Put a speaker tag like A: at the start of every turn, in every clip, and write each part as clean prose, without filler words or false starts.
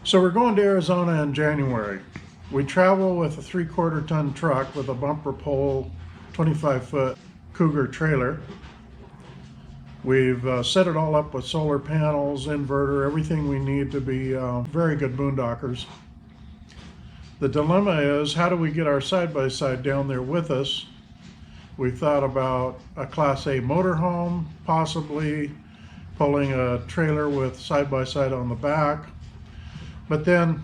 A: So we're going to Arizona in January. We travel with a 3/4 ton truck with a bumper pole, 25-foot Cougar trailer. We've set it all up with solar panels, inverter, everything we need to be very good boondockers. The dilemma is, how do we get our side-by-side down there with us? We thought about a Class A motorhome, possibly pulling a trailer with side-by-side on the back. But then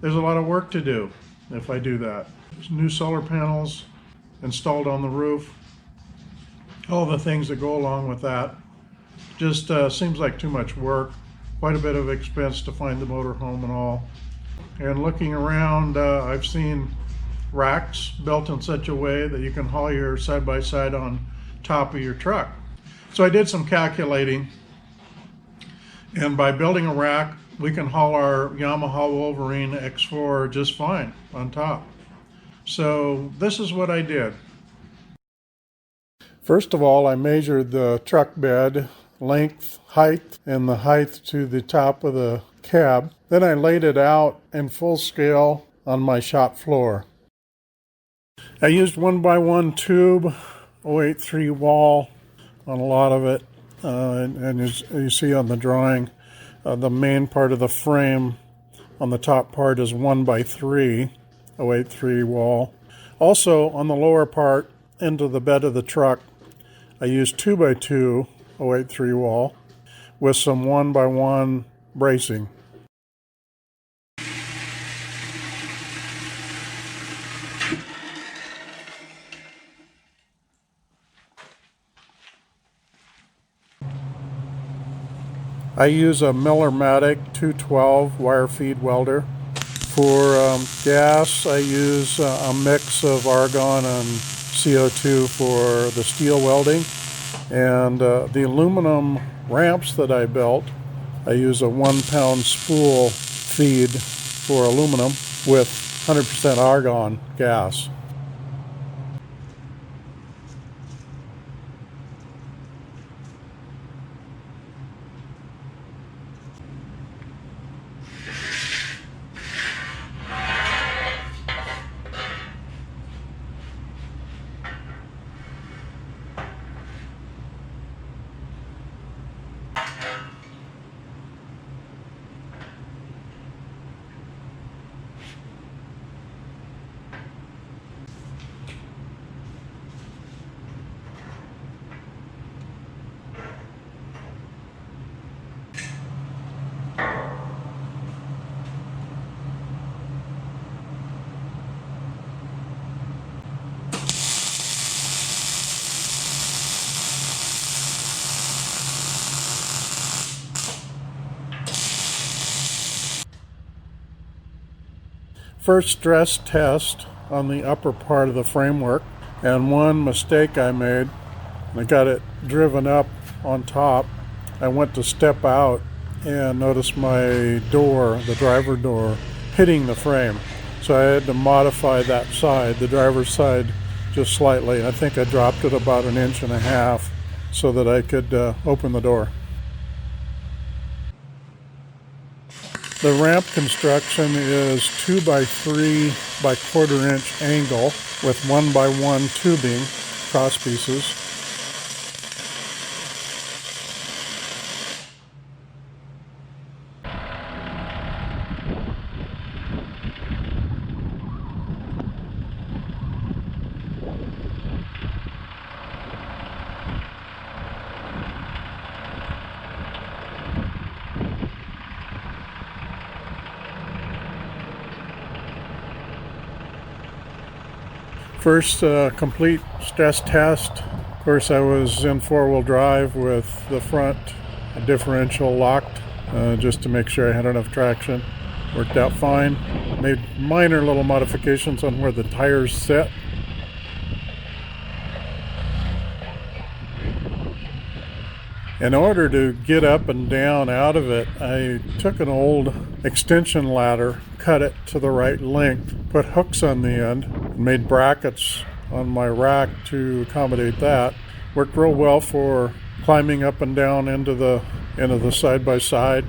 A: there's a lot of work to do if I do that. There's new solar panels installed on the roof, all the things that go along with that. Just seems like too much work, quite a bit of expense to find the motorhome and all. And looking around, I've seen racks built in such a way that you can haul your side-by-side on top of your truck. So I did some calculating, and by building a rack, we can haul our Yamaha Wolverine X4 just fine on top. So this is what I did. First of all, I measured the truck bed, length, height, and the height to the top of the cab. Then I laid it out in full scale on my shop floor. I used 1x1 tube, 083 wall on a lot of it, and as you see on the drawing, the main part of the frame on the top part is 1x3, 083 wall. Also on the lower part into the bed of the truck, I used 2x2, 083 wall with some 1x1 bracing. I use a Millermatic 212 wire feed welder. For gas, I use a mix of argon and CO2 for the steel welding. And the aluminum ramps that I built, I use a 1-pound spool feed for aluminum with 100% argon gas. First stress test on the upper part of the framework, and one mistake I made, I got it driven up on top. I went to step out and noticed my door, the driver door, hitting the frame. So I had to modify that side, the driver's side, just slightly. I think I dropped it about 1.5 inches so that I could open the door. The ramp construction is 2x3 by 1/4 inch angle with 1x1 tubing cross pieces. First complete stress test. Of course, I was in 4-wheel drive with the front differential locked just to make sure I had enough traction. Worked out fine. Made minor little modifications on where the tires sit. In order to get up and down out of it, I took an old extension ladder, cut it to the right length, put hooks on the end, and made brackets on my rack to accommodate that. Worked real well for climbing up and down into the side-by-side.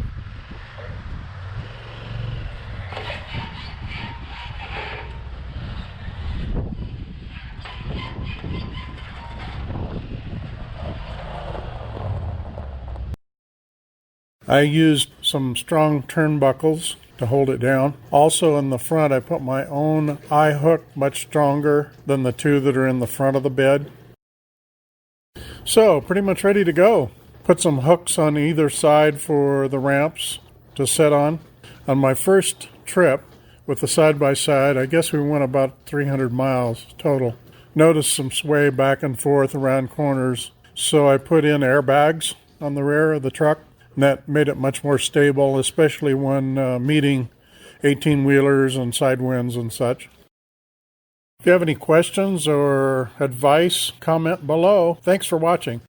A: I used some strong turnbuckles to hold it down. Also in the front, I put my own eye hook, much stronger than the two that are in the front of the bed. So, pretty much ready to go. Put some hooks on either side for the ramps to set on. On my first trip with the side-by-side, I guess we went about 300 miles total. Noticed some sway back and forth around corners, so I put in airbags on the rear of the truck, and that made it much more stable, especially when meeting 18-wheelers and side winds and such. If you have any questions or advice, comment below. Thanks for watching.